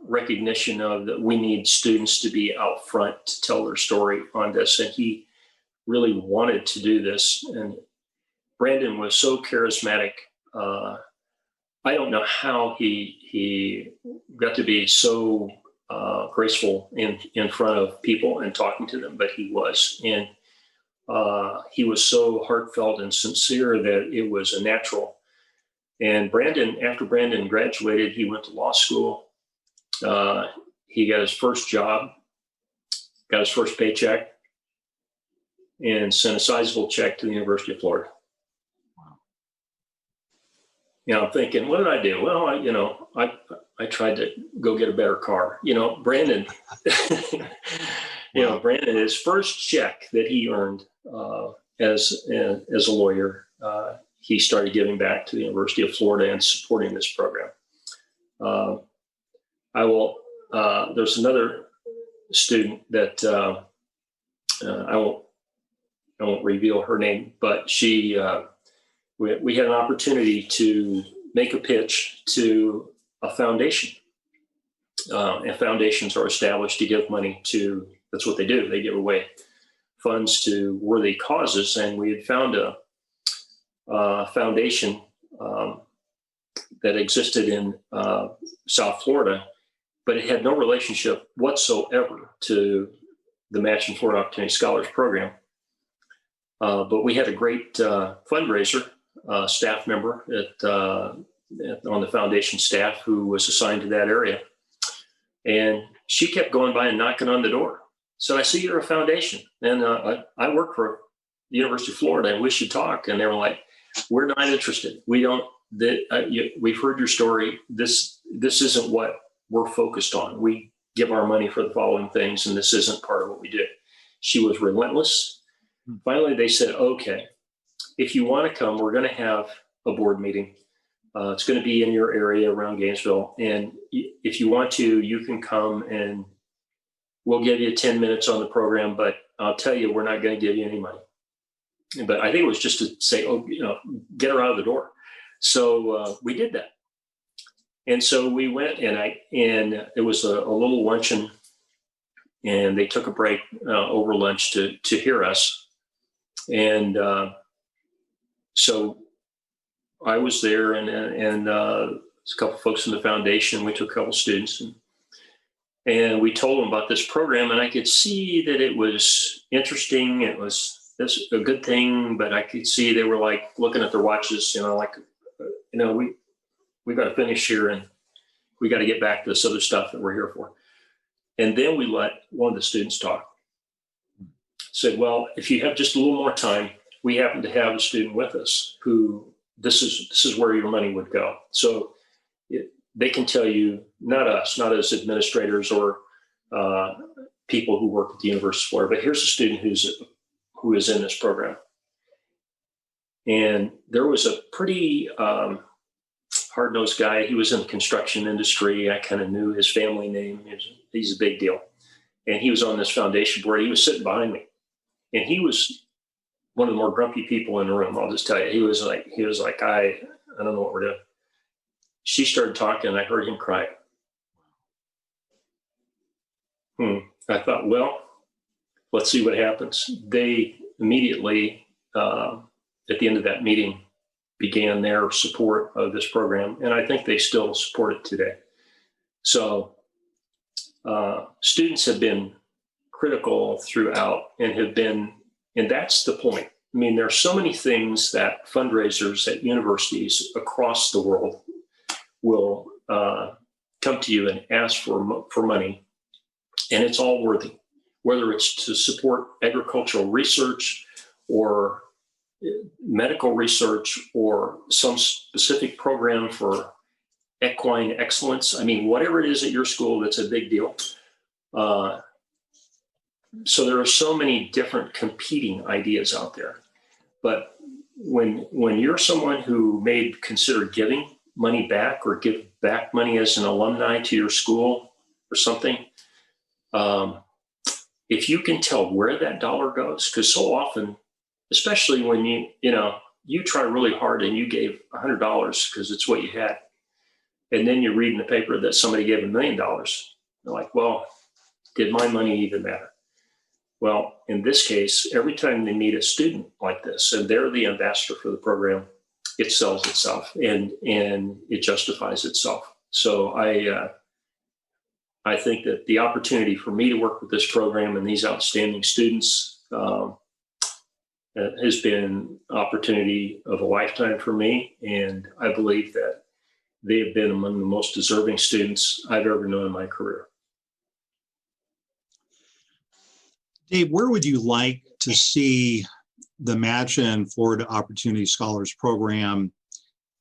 Speaker 2: recognition of that we need students to be out front to tell their story on this. And he really wanted to do this. And Brandon was so charismatic. I don't know how he got to be so graceful in front of people and talking to them, but he was. And he was so heartfelt and sincere that it was a natural. And after Brandon graduated, he went to law school. He got his first job, got his first paycheck, and sent a sizable check to the University of Florida. I'm thinking, what did I do? Well, I tried to go get a better car. Brandon,
Speaker 1: Wow.
Speaker 2: Brandon, his first check that he earned as a lawyer, he started giving back to the University of Florida and supporting this program. There's another student that I won't reveal her name, but she. We had an opportunity to make a pitch to a foundation. And foundations are established to give money to, that's what they do. They give away funds to worthy causes. And we had found a foundation that existed in South Florida, but it had no relationship whatsoever to the Machen Florida Opportunity Scholars Program. But we had a great fundraiser. Staff member on the foundation staff who was assigned to that area. And she kept going by and knocking on the door. So I see you're a foundation. And I work for the University of Florida and we should talk. And they were like, we're not interested. We've heard your story. This isn't what we're focused on. We give our money for the following things, and this isn't part of what we do. She was relentless. Finally, they said, okay, if you want to come, we're going to have a board meeting. It's going to be in your area around Gainesville. And if you want to, you can come and we'll give you 10 minutes on the program, but I'll tell you, we're not going to give you any money. But I think it was just to say, get her out of the door. So we did that. And so we went and it was a little luncheon, and they took a break over lunch to hear us. And so I was there, and a couple of folks from the foundation. We took a couple of students, and we told them about this program. And I could see that it was interesting. It was a good thing, but I could see they were like looking at their watches. We got to finish here, and we got to get back to this other stuff that we're here for. And then we let one of the students talk. Said, well, if you have just a little more time, we happen to have a student with us who this is where your money would go. So they can tell you, not us, not as administrators or people who work at the University of Florida, but here's a student who is in this program. And there was a pretty hard-nosed guy. He was in the construction industry. I kind of knew his family name. He's a big deal. And he was on this foundation board. He was sitting behind me. And he was one of the more grumpy people in the room. I'll just tell you, he was like, I don't know what we're doing. She started talking, and I heard him cry. I thought, well, let's see what happens. They immediately, at the end of that meeting, began their support of this program. And I think they still support it today. So students have been critical throughout and that's the point. I mean, there are so many things that fundraisers at universities across the world will come to you and ask for money, and it's all worthy, whether it's to support agricultural research or medical research or some specific program for equine excellence. I mean, whatever it is at your school that's a big deal. So there are so many different competing ideas out there. But when you're someone who may consider giving money back or give back money as an alumni to your school or something, if you can tell where that dollar goes, because so often, especially when you try really hard and you gave $100 because it's what you had, and then you read in the paper that somebody gave $1 million, you're like, well, did my money even matter? Well, in this case, every time they meet a student like this, and they're the ambassador for the program, it sells itself and it justifies itself. So I think that the opportunity for me to work with this program and these outstanding students has been an opportunity of a lifetime for me. And I believe that they have been among the most deserving students I've ever known in my career.
Speaker 1: Dave, where would you like to see the Machen Florida Opportunity Scholars Program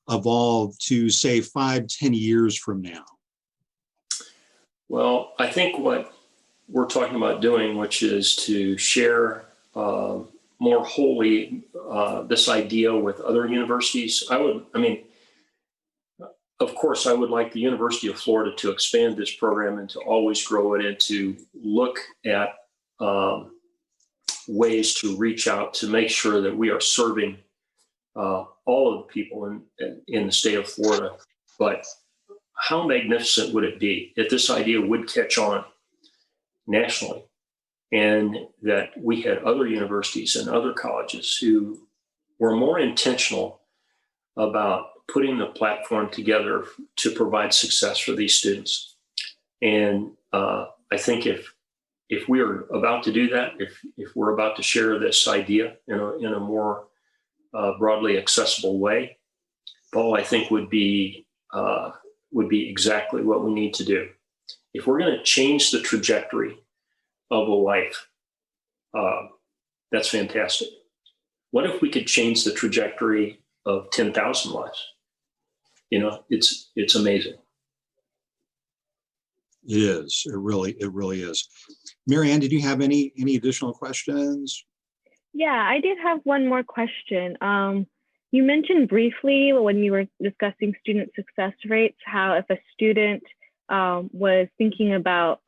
Speaker 1: evolve to say 5-10 years from now?
Speaker 2: Well, I think what we're talking about doing, which is to share more wholly this idea with other universities. Of course, I would like the University of Florida to expand this program and to always grow it and to look at ways to reach out to make sure that we are serving all of the people in the state of Florida. But how magnificent would it be if this idea would catch on nationally, and that we had other universities and other colleges who were more intentional about putting the platform together to provide success for these students. And I think if we are about to do that, if we're about to share this idea in a more broadly accessible way, Paul, I think would be exactly what we need to do. If we're going to change the trajectory of a life, that's fantastic. What if we could change the trajectory of 10,000 lives? It's amazing.
Speaker 1: It is. It really is. Marianne, did you have any additional questions?
Speaker 3: Yeah, I did have one more question. You mentioned briefly when you were discussing student success rates, how if a student was thinking about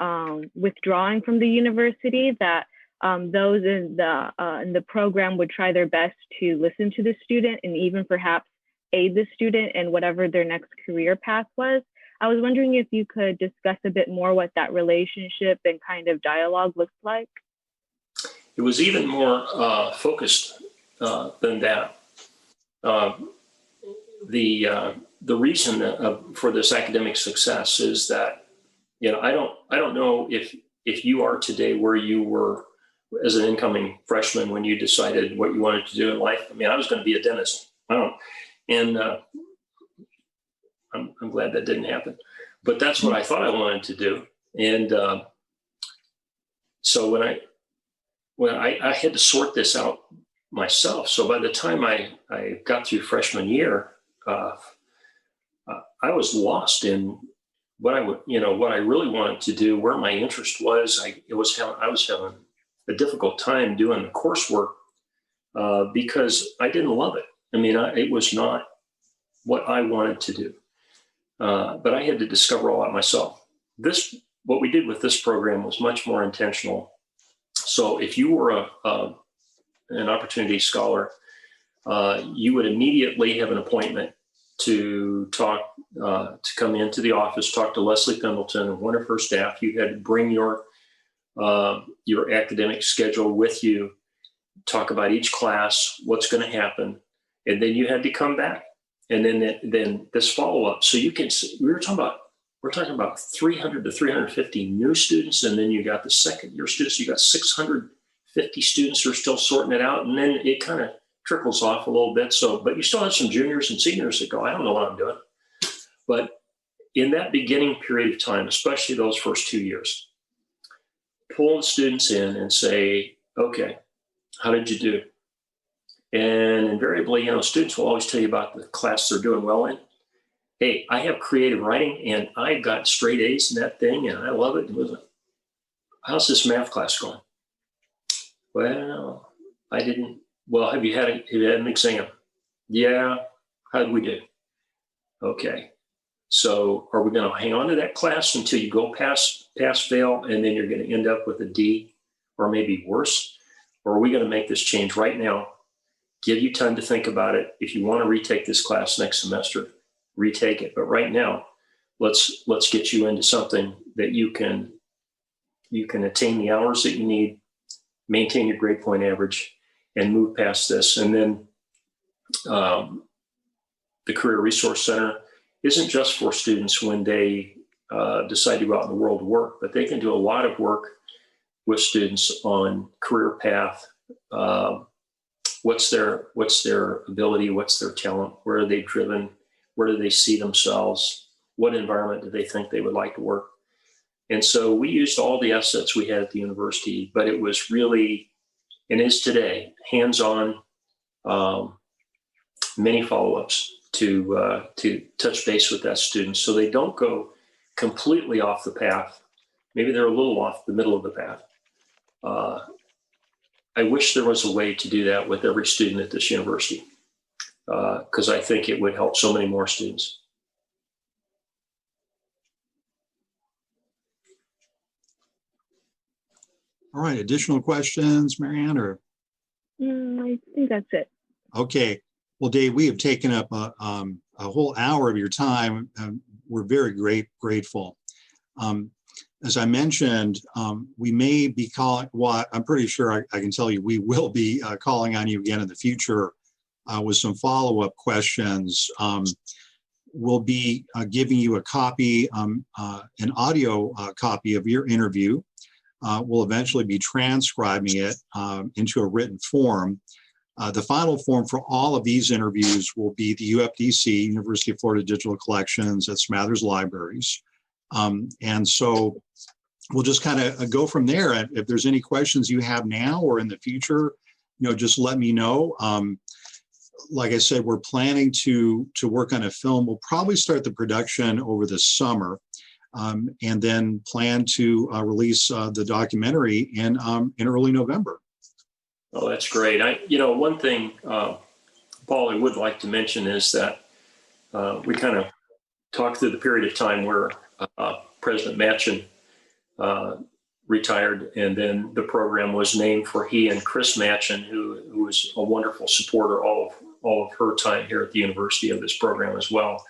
Speaker 3: withdrawing from the university, that those in the program would try their best to listen to the student and even perhaps aid the student in whatever their next career path was. I was wondering if you could discuss a bit more what that relationship and kind of dialogue looks like.
Speaker 2: It was even more focused than that. The reason for this academic success is that, I don't know if you are today where you were as an incoming freshman when you decided what you wanted to do in life. I was going to be a dentist. And I'm glad that didn't happen. But that's what I thought I wanted to do. And so when I had to sort this out myself. So by the time I got through freshman year, I was lost in what I really wanted to do, where my interest was. I was having a difficult time doing the coursework because I didn't love it. It was not what I wanted to do, but I had to discover all that myself. What we did with this program was much more intentional. So if you were an opportunity scholar, you would immediately have an appointment to talk, to come into the office, talk to Leslie Pendleton and one of her staff. You had to bring your academic schedule with you, talk about each class, what's going to happen, and then you had to come back. And then this follow-up. So you can see, we're talking about 300 to 350 new students, and then you got the second year students. You got 650 students who are still sorting it out, and then it kind of trickles off a little bit. But you still have some juniors and seniors that go, I don't know what I'm doing. But in that beginning period of time, especially those first 2 years, pull the students in and say, okay, how did you do? And invariably, students will always tell you about the class they're doing well in. Hey, I have creative writing and I got straight A's in that thing and I love it. How's this math class going? Well, I didn't. Well, have you had an exam? Yeah. How did we do? Okay. So are we going to hang on to that class until you go pass, fail, and then you're going to end up with a D or maybe worse? Or are we going to make this change right now? Give you time to think about it. If you want to retake this class next semester, retake it. But right now, let's get you into something that you can attain the hours that you need, maintain your grade point average, and move past this. And then the Career Resource Center isn't just for students when they decide to go out in the world to work, but they can do a lot of work with students on career path. What's their ability? What's their talent? Where are they driven? Where do they see themselves? What environment do they think they would like to work? And so we used all the assets we had at the university, but it was really, and is today, hands-on, many follow-ups to touch base with that student so they don't go completely off the path. Maybe they're a little off the middle of the path. I wish there was a way to do that with every student at this university, because I think it would help so many more students.
Speaker 1: All right, additional questions, Marianne, or?
Speaker 3: I think that's it.
Speaker 1: Okay. Well, Dave, we have taken up a whole hour of your time. We're very grateful. As I mentioned, we may be calling, well, I'm pretty sure I can tell you we will be calling on you again in the future with some follow-up questions. We'll be giving you a copy, an audio copy of your interview. We'll eventually be transcribing it into a written form. The final form for all of these interviews will be the UFDC, University of Florida Digital Collections at Smathers Libraries. And so we'll just kind of go from there. If there's any questions you have now or in the future, just let me know. Like I said, we're planning to work on a film. We'll probably start the production over the summer, and then plan to release the documentary in early November.
Speaker 2: Oh, that's great. One thing, Paul, I would like to mention is that we kind of talked through the period of time where President Machen retired, and then the program was named for he and Chris Machen, who was a wonderful supporter all of her time here at the university of this program as well.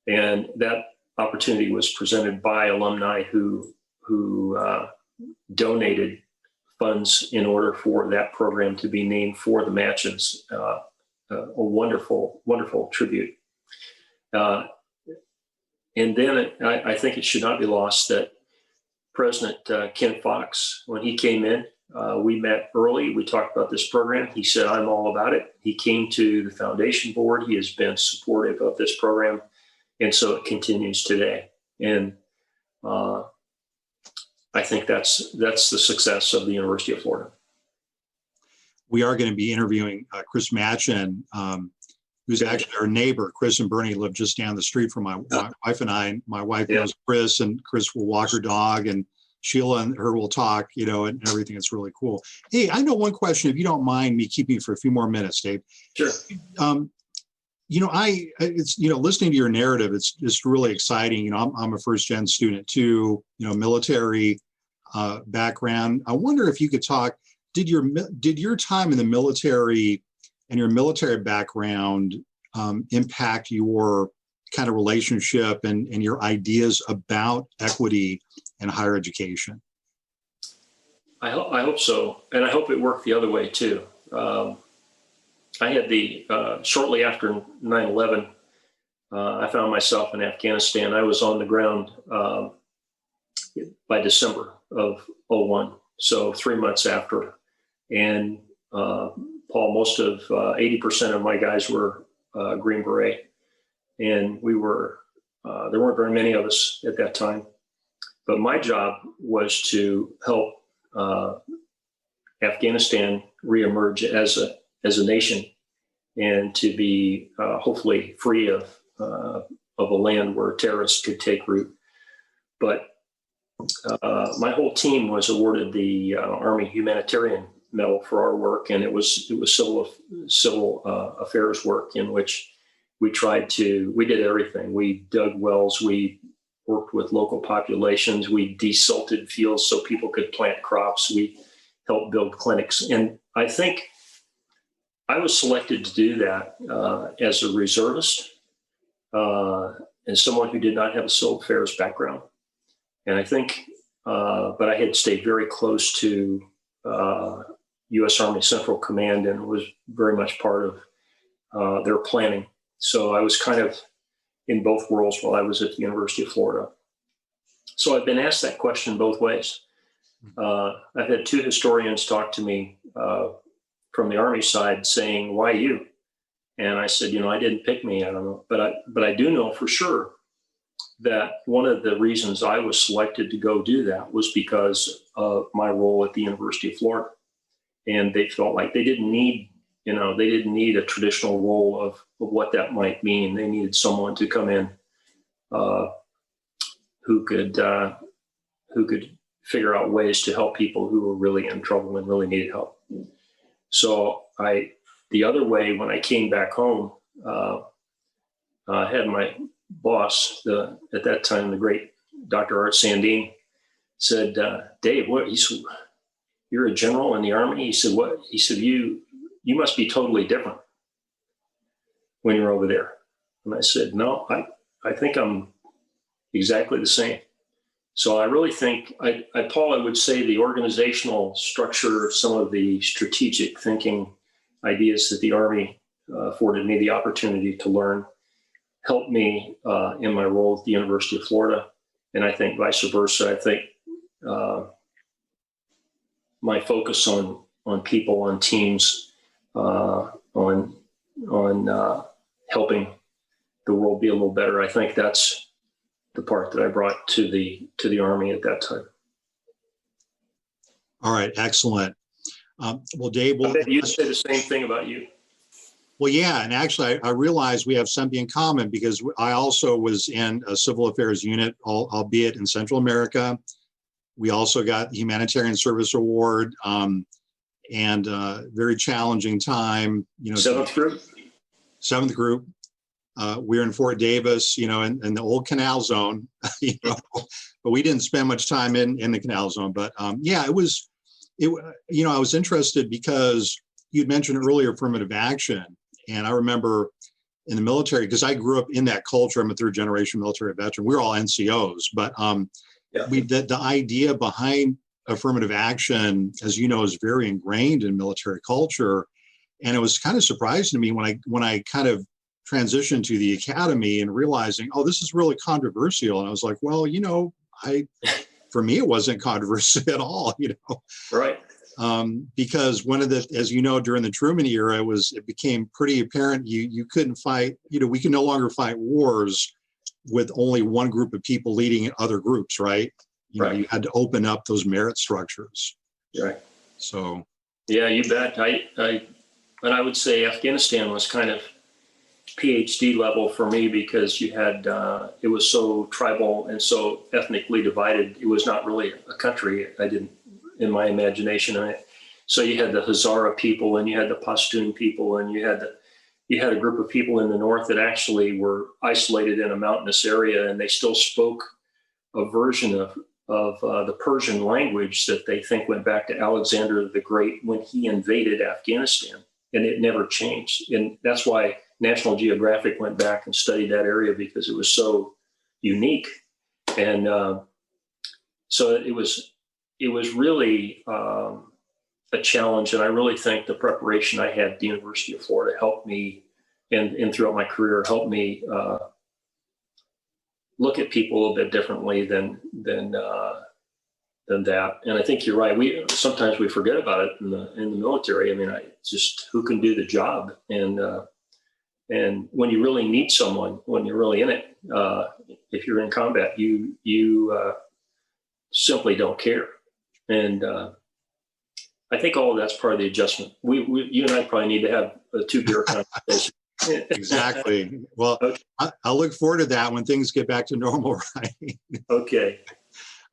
Speaker 2: And that opportunity was presented by alumni who donated funds in order for that program to be named for the Machens. A wonderful, wonderful tribute. And then I think it should not be lost that President Ken Fox, when he came in, we met early. We talked about this program. He said, I'm all about it. He came to the foundation board. He has been supportive of this program. And so it continues today. And I think that's the success of the University of Florida.
Speaker 1: We are going to be interviewing Chris Machen, who's actually our neighbor. Chris and Bernie live just down the street from my wife and I. My wife knows Chris, and Chris will walk her dog, and Sheila and her will talk, and everything. It's really cool. Hey, I know one question, if you don't mind me keeping for a few more minutes, Dave.
Speaker 2: Sure.
Speaker 1: Listening to your narrative, it's just really exciting. I'm a first-gen student too, military background. I wonder if you could talk, did your time in the military and your military background impact your kind of relationship and your ideas about equity in higher education?
Speaker 2: I hope so. And I hope it worked the other way too. I had shortly after 9/11, I found myself in Afghanistan. I was on the ground by December of 2001, so 3 months after. And Paul, most of 80% of my guys were Green Beret. And there weren't very many of us at that time. But my job was to help Afghanistan reemerge as a nation, and to be hopefully free of a land where terrorists could take root. But my whole team was awarded the Army Humanitarian Medal for our work, and it was civil affairs work in which we did everything. We dug wells, we worked with local populations, we desilted fields so people could plant crops, we helped build clinics. And I think I was selected to do that as a reservist, as someone who did not have a civil affairs background. And I think, but I had stayed very close to U.S. Army Central Command and was very much part of their planning. So I was kind of in both worlds while I was at the University of Florida. So I've been asked that question both ways. I've had two historians talk to me from the Army side saying, why you? And I said, I didn't pick me. I don't know. But I do know for sure that one of the reasons I was selected to go do that was because of my role at the University of Florida. And they felt like they didn't need they didn't need a traditional role of what that might mean. They needed someone to come in who could figure out ways to help people who were really in trouble and really needed help. So the other way, when I came back home, I had my boss, at that time, the great Dr. Art Sandine, said, Dave, what? He said, you're a general in the Army? He said, what? He said, you must be totally different when you're over there. And I said, no, I think I'm exactly the same. So I really think, Paul, I would say the organizational structure, some of the strategic thinking ideas that the Army afforded me the opportunity to learn helped me in my role at the University of Florida. And I think vice versa. I think my focus on people, on teams, on helping the world be a little better, I think that's the part that I brought to the Army at that time.
Speaker 1: All right, excellent. Well, Dave,
Speaker 2: I bet you'd say the same thing about you.
Speaker 1: Well, yeah, and actually, I realized we have something in common because I also was in a civil affairs unit, albeit in Central America. We also got the Humanitarian Service Award, and very challenging time.
Speaker 2: Seventh group.
Speaker 1: Seventh group. We were in Fort Davis, in the old Canal Zone, but we didn't spend much time in the Canal Zone. But yeah, I was interested because you'd mentioned earlier affirmative action. And I remember in the military, because I grew up in that culture, I'm a third generation military veteran. We were all NCOs, but the idea behind affirmative action, as you know, is very ingrained in military culture. And it was kind of surprising to me when I kind of transitioned to the academy and realizing, oh, this is really controversial. And I was like, well, for me, it wasn't controversial at all,
Speaker 2: Right.
Speaker 1: Because one of as during the Truman era, it became pretty apparent you couldn't fight, we can no longer fight wars with only one group of people leading other groups, right?
Speaker 2: Right.
Speaker 1: You had to open up those merit structures.
Speaker 2: Right.
Speaker 1: So.
Speaker 2: Yeah, you bet. And I would say Afghanistan was kind of PhD level for me because you had, it was so tribal and so ethnically divided. It was not really a country. In my imagination. So you had the Hazara people and you had the Pashtun people and you had a group of people in the north that actually were isolated in a mountainous area, and they still spoke a version of the Persian language that they think went back to Alexander the Great when he invaded Afghanistan, and it never changed. And that's why National Geographic went back and studied that area, because it was so unique. And so it was really a challenge. And I really think the preparation I had at the University of Florida helped me, and throughout my career, helped me look at people a little bit differently than that. And I think you're right. Sometimes we forget about it in the military. I mean, who can do the job? And when you really need someone, when you're really in it, if you're in combat, you simply don't care. And I think all of that's part of the adjustment. You and I probably need to have a 2-beer conversation.
Speaker 1: Exactly. Well, okay. I'll look forward to that when things get back to normal, right?
Speaker 2: Okay.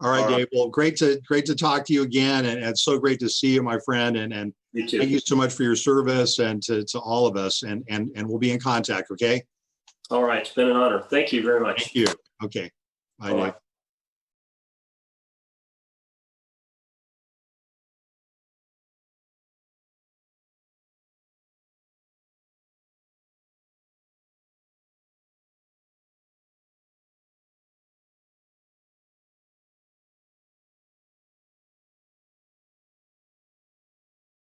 Speaker 1: All right, Dave. Well, great to talk to you again, and it's so great to see you, my friend. And
Speaker 2: you too.
Speaker 1: Thank you so much for your service, and to all of us. And we'll be in contact. Okay.
Speaker 2: All right. It's been an honor. Thank you very much.
Speaker 1: Thank you. Okay. Bye, Dave.